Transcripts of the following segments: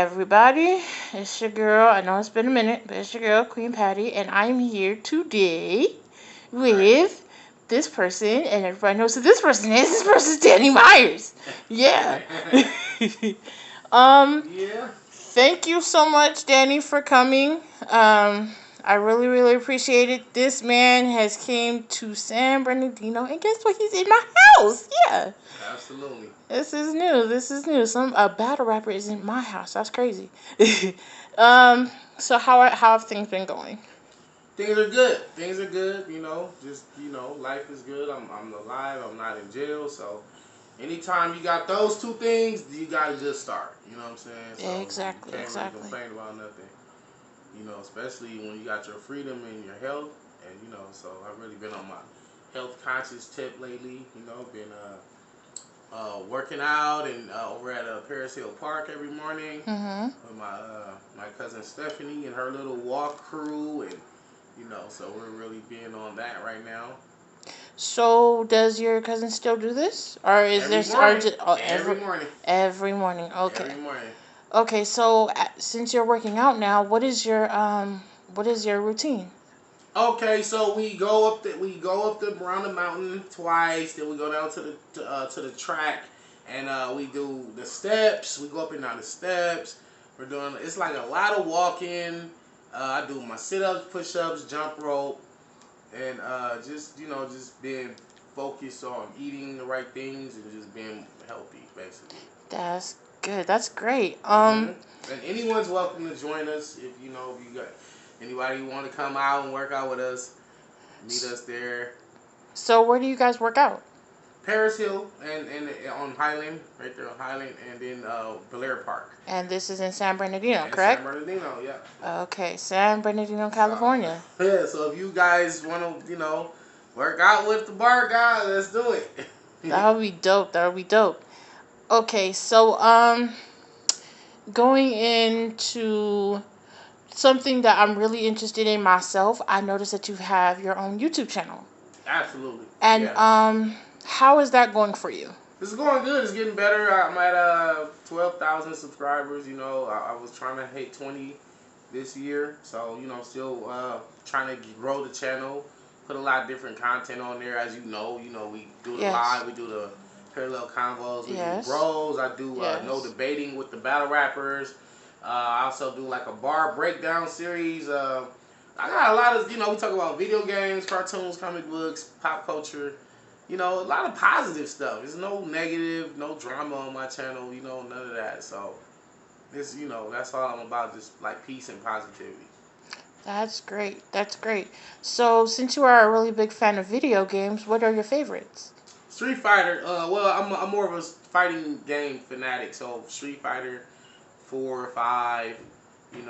everybody, it's your girl. I know it's been a minute, but it's your girl, Queen Patty, and I'm here today with this person, and everybody knows who this person is. This person's Danny Myers. Yeah. Yeah. Thank you so much, Danny, for coming. I really, really appreciate it. This man has came to San Bernardino, and guess what? He's in my house. Yeah. Absolutely. This is new. This is new. Some a battle rapper is in my house. That's crazy. So how have things been going? Things are good. Things are good. Just life is good. I'm alive. I'm not in jail. So anytime you got those two things, you got a good start. You know what I'm saying? So Exactly. you can't really Exactly. complain about nothing. Especially when you got your freedom and your health, and so I've really been on my health conscious tip lately. Been working out and over at Paris Hill Park every morning Mhm. with my cousin Stephanie and her little walk crew, and so we're really being on that right now. So does your cousin still do this, or is Every this or morning, just, every morning, every morning? Okay. every morning. Okay. So since you're working out now, what is your routine? Okay, so we go up around the mountain twice. Then we go down to the track, and we do the steps. We go up and down the steps. It's like a lot of walking. I do my sit ups, push ups, jump rope, and just being focused on eating the right things and just being healthy, basically. That's good. That's great. And anyone's welcome to join us if you got anybody who want to come out and work out with us. Meet us there. So where do you guys work out? Paris Hill and on Highland, right there on Highland, and then Blair Park. And this is in San Bernardino, And San correct? Bernardino, yeah. Okay, San Bernardino, So California. yeah, so if you guys want to, work out with the bar guy, let's do it. That would be dope. That would be dope. Okay, so going into something that I'm really interested in myself, I noticed that you have your own YouTube channel. Absolutely, And yeah. how is that going for you? This is going good. It's getting better. I'm at 12,000 subscribers. I was trying to hit 20 this year, so still trying to grow the channel. Put a lot of different content on there, as you know. We do the Yes. live, we do the parallel convos, we Yes. do bros. I do Yes. no debating with the battle rappers. I also do like a bar breakdown series. I got a lot of we talk about video games, cartoons, comic books, pop culture. A lot of positive stuff. There's no negative, no drama on my channel. None of that. So this, that's all I'm about. Just like peace and positivity. That's great. That's great. So, since you are a really big fan of video games, what are your favorites? Street Fighter. Well, I'm more of a fighting game fanatic. So Street Fighter 4 or 5. I'm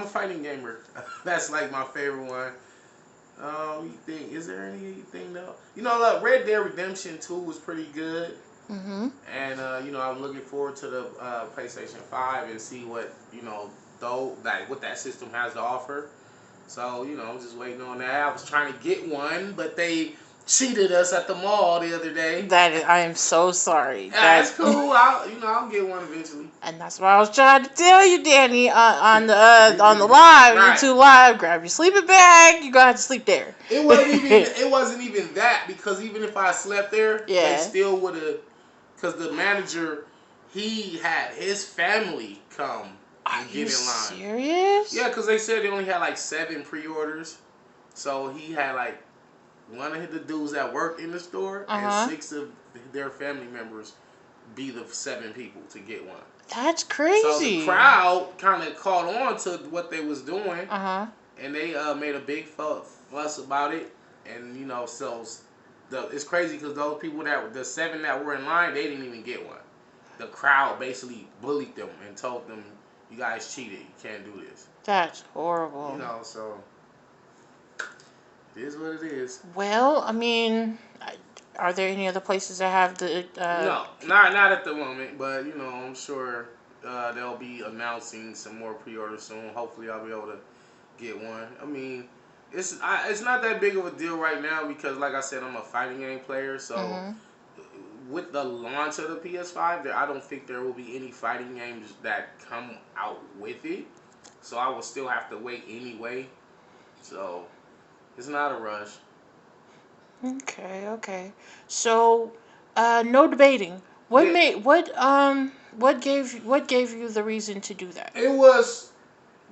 a fighting gamer. That's like my favorite one. You think is there anything though? Look, Red Dead Redemption 2 was pretty good, Mm-hmm. and I'm looking forward to the PlayStation 5 and see what though what that system has to offer. So I'm just waiting on that. I was trying to get one, but they cheated us at the mall the other day. I am so sorry. That's cool. I'll get one eventually. And that's what I was trying to tell you, Danny, on the live, Right. YouTube live. Grab your sleeping bag. You're gonna have to sleep there. It wasn't even that, because even if I slept there, Yeah. they still would have. Because the manager, he had his family come Are and you get in line. serious? Yeah, because they said they only had like 7 pre-orders, so he had like one of the dudes that worked in the store and 6 of their family members be the 7 people to get one. That's crazy. So the crowd kind of caught on to what they was doing, and they made a big fuss about it. And so it's crazy because those people the 7 that were in line, they didn't even get one. The crowd basically bullied them and told them, "You guys cheated. You can't do this." That's horrible. So it is what it is. Well, I mean, are there any other places that have the? No, not at the moment, but I'm sure they'll be announcing some more pre-orders soon. Hopefully, I'll be able to get one. I mean, it's not that big of a deal right now because, like I said, I'm a fighting game player. So with the launch of the PS5, I don't think there will be any fighting games that come out with it. So I will still have to wait anyway. So it's not a rush. Okay, okay. So, no debating. What Yeah, made what gave you the reason to do that? it was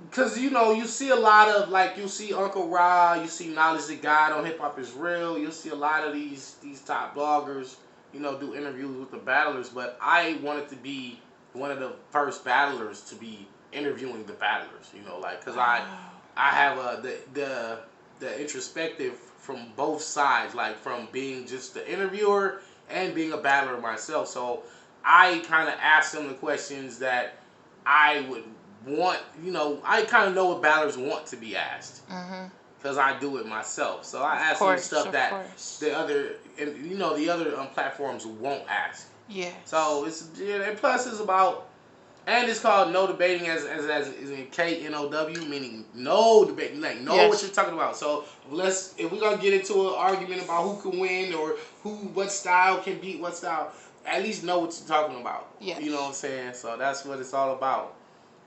because you see a lot of like you see Uncle Ra, you see Knowledge the God on Hip Hop is Real. You'll see a lot of these top bloggers, do interviews with the battlers. But I wanted to be one of the first battlers to be interviewing the battlers. Like because Wow. I have the introspective from both sides, like from being just the interviewer and being a battler myself. So I kind of asked them the questions that I would want. I kind of know what battlers want to be asked Mhm. because I do it myself. So I Of asked them course, stuff of that course. the other platforms won't ask. So Yes. and plus it's about. And it's called no debating as in KNOW, meaning no debate. Like know what you're Yes. talking about. So if we're gonna get into an argument about who can win or what style can beat what style, at least know what you're talking about. You know what I'm Yes. saying? So that's what it's all about.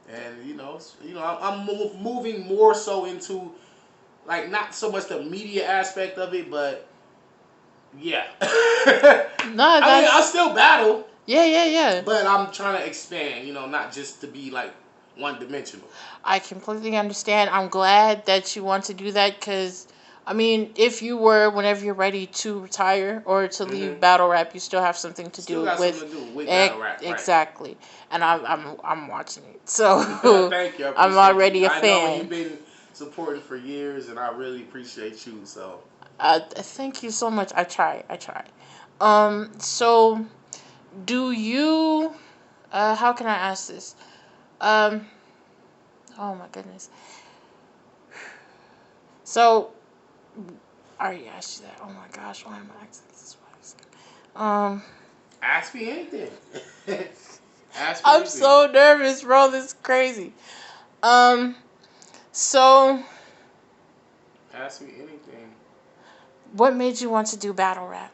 And I'm moving more so into like not so much the media aspect of it, but yeah. No, I mean, I that's still battle. yeah, yeah, yeah. But I'm trying to expand, not just to be like one dimensional. I completely understand. I'm glad that you want to do that because, I mean, if you were, whenever you're ready to retire or to leave Hmm. battle rap, you still have something to Still do got with something to do with battle rap, right? exactly. And I'm watching it, so Thank you, I I'm appreciate you. already a I know you've fan. been supporting for years, and I really appreciate you. So, Thank you so much. I try. I try. So do you? How can I ask this? Um. Oh my goodness. So I already asked you that. Oh my gosh, why am I asking this? ask me anything. Ask me I'm anything. so nervous, bro. This is crazy. Um, so Ask me anything. what made you want to do battle rap?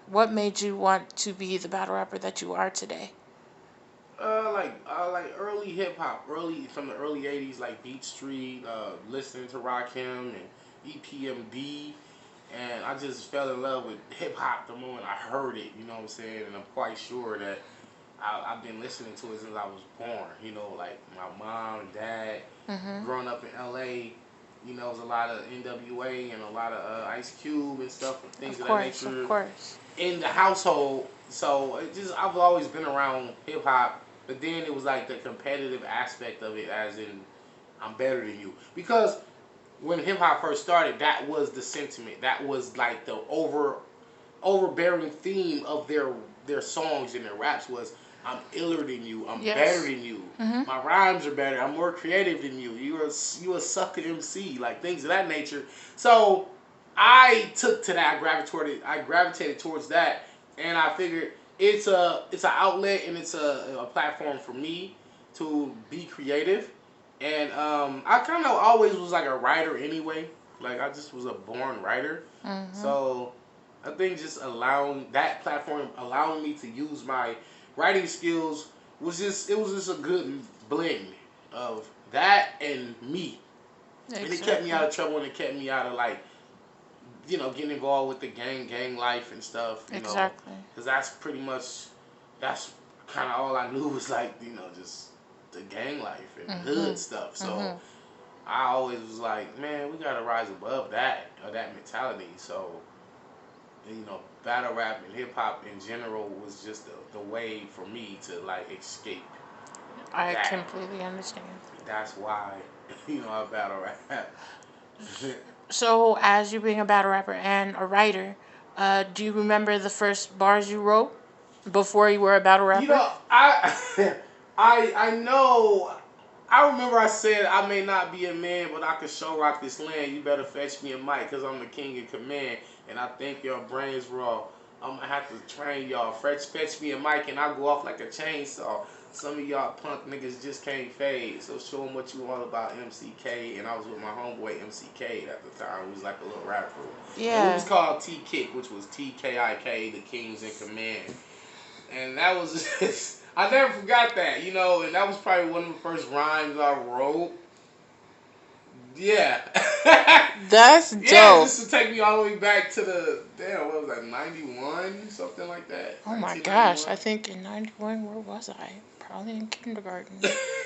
What made you want to be the battle rapper that you are today? Like early hip hop, early from the early '80s, like Beat Street, listening to Rakim and EPMD, and I just fell in love with hip hop the moment I heard it. You know what I'm saying? And I'm quite sure that I've been listening to it since I was born. Like my mom and dad, Mhm. growing up in LA. It was a lot of NWA and a lot of Ice Cube and stuff, things Of of that course, of nature course. in the household. So I've always been around hip hop, but then it was like the competitive aspect of it, as in I'm better than you. Because when hip hop first started, that was the sentiment. That was like the overbearing theme of their songs and their raps was I'm iller than you, I'm better Yes. than you, Mhm. my rhymes are better, I'm more creative than you. You a sucker MC, like things of that nature. So I took to that. I gravitated towards that, and I figured it's an outlet and it's a platform for me to be creative. And I kind of always was like a writer anyway. Like I just was a born writer. Mhm. So I think just allowing that platform, allowing me to use my writing skills was just a good blend of that and me, and it kept me Exactly. out of trouble and it kept me out of like getting involved with the gang life and stuff. Exactly. Because that's kind of all I knew was like just the gang life and hood Mhm. stuff. So Mhm. I always was like, man, we gotta rise above that or that mentality. So battle rap and hip hop in general was just the way for me to like escape I that. completely understand. That's why I battle rap. So, as you being a battle rapper and a writer, do you remember the first bars you wrote before you were a battle rapper? I know. I remember I said I may not be a man, but I can show rock this land. You better fetch me a mic, cause I'm the king in command, and I think your brains raw. I'm gonna have to train y'all. Fetch me a mic, and I'll go off like a chainsaw. Some of y'all punk niggas just can't fade. So show them what you want about MCK. And I was with my homeboy MCK at the time. We was like a little rap group. And we was Yeah. called T Kick, which was TKIK, the Kings in Command. And that was just, I never forgot that, you know, and that was probably one of the first rhymes I wrote. Yeah. That's Yeah, dope. just to take me all the way back to the, damn, what was that, 91? Something like that? Oh my gosh, 1991? I think in 91, where was I? Probably in kindergarten.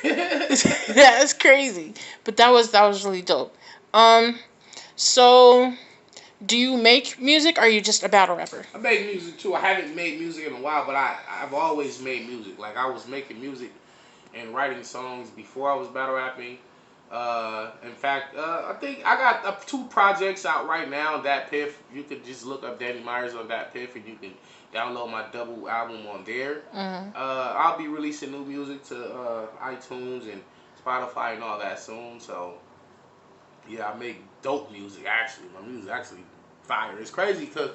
That's crazy. But that was really dope. Um, so do you make music or are you just a battle rapper? I make music too. I haven't made music in a while, but I've always made music. Like I was making music and writing songs before I was battle rapping. In fact, I think I got two projects out right now. Dat Piff, you could just look up Danny Myers on Dat Piff, and you can download my double album on there. Mm-hmm. I'll be releasing new music to iTunes and Spotify and all that soon. So yeah, I make dope music. Actually, my music actually fire. It's crazy because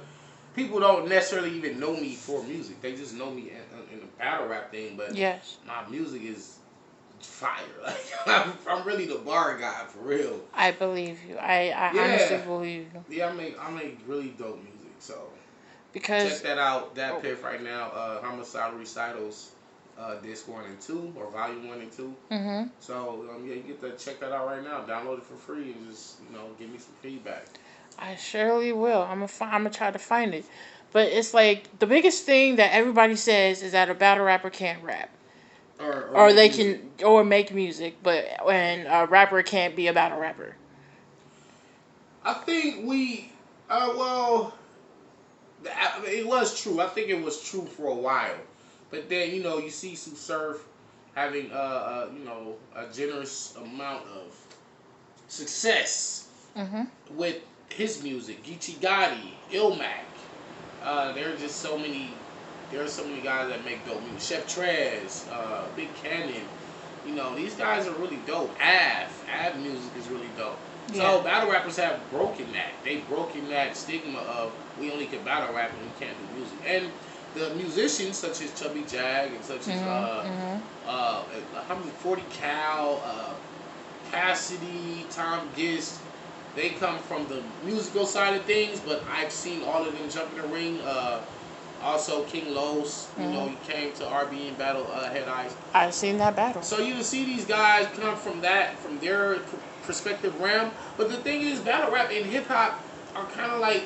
people don't necessarily even know me for music. They just know me in the battle rap thing. But Yes. my music is fire. Like I'm really the bar guy for real. I believe you. I honestly Yeah, believe you. yeah. I make really dope music. So check Because that out. Dat Piff right now. Homicidal Recitals, disc 1 and 2 or volume 1 and 2. mm-hmm. So yeah, you get to check that out right now. Download it for free and just give me some feedback. I surely will. I'm gonna try to find it. But it's like the biggest thing that everybody says is that a battle rapper can't rap. Or Or make they music. can or make music, but when a rapper can't be a battle rapper. I think we, well, it was true. I think it was true for a while, but then you see Sue Surf having a generous amount of success Mm-hmm. with his music. Geechee Gotti, Ilmac. There are just so many. There are so many guys that make dope music. Chef Trez, Big Cannon. These guys are really dope. Av music is really dope. Yeah. So battle rappers have broken that. They've broken that stigma of we only can battle rap and we can't do music. And the musicians such as Chubby Jag and such as Mm-hmm. how many 40 Cal, Cassidy, Tom Gist, they come from the musical side of things, but I've seen all of them jump in the ring. Also, King Los, Mm-hmm. he came to RB and battle Head Ice. I've seen that battle. So you can see these guys come from their perspective realm. But the thing is, battle rap and hip hop are kind of like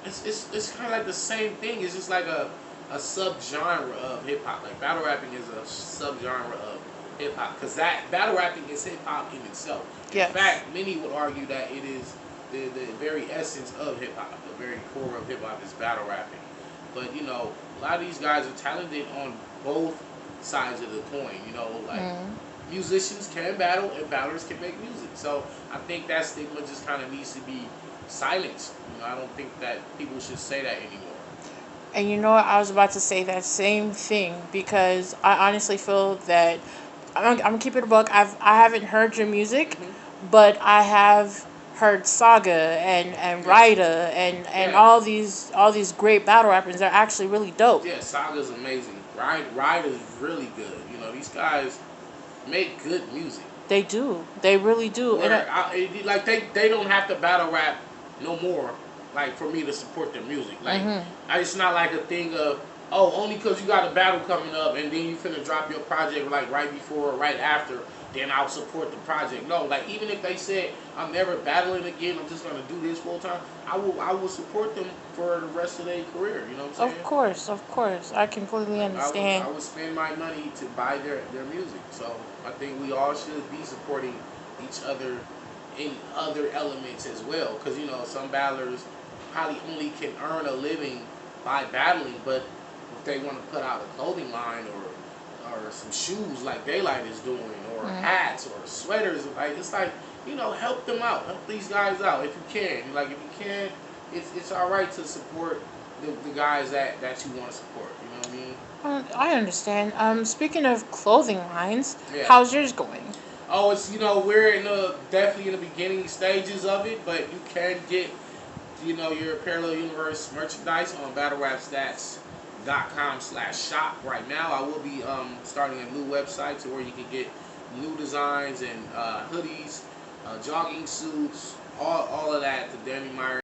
it's kind of like the same thing. It's just like a subgenre of hip hop. Like battle rapping is a subgenre of hip hop because that battle rapping is hip hop in itself. Yes. In fact, many would argue that it is the very essence of hip hop. The very core of hip hop is battle rapping. But a lot of these guys are talented on both sides of the coin. Like musicians can battle and battlers can make music. So I think that stigma just kind of needs to be silenced. I don't think that people should say that anymore. And you know what? I was about to say that same thing because I honestly feel that I'm gonna keep it a buck. I haven't heard your music, Hmm. but I have heard Saga and Yeah. Rida and Yeah. all these great battle rappers. They're actually really dope. Yeah, Saga's amazing. Ride is really good. These guys make good music. They do. They really do. Where like they don't have to battle rap no more. Like for me to support their music. Like Mhm. it's not like a thing of only because you got a battle coming up and then you finna drop your project like right before or right after. Then I'll support the project. No, like even if they said I'm never battling again, I'm just gonna do this full time. I will support them for the rest of their career. You know what I'm saying? Of course. I completely understand. I would spend my money to buy their music. So I think we all should be supporting each other in other elements as well. Because some battlers probably only can earn a living by battling, but if they want to put out a clothing line or some shoes like Daylight is doing, or hats or sweaters, like it's like help them out, help these guys out if you can. Like if you can, it's all right to support the guys that you want to support. You know what I mean? I understand. Speaking of clothing lines, Yeah. how's yours going? Oh, it's we're definitely in the beginning stages of it, but you can get your Parallel Universe merchandise on battlerapstats.com/shop right now. I will be starting a new website to where you can get new designs and hoodies, jogging suits, all of that. The Danny Meyer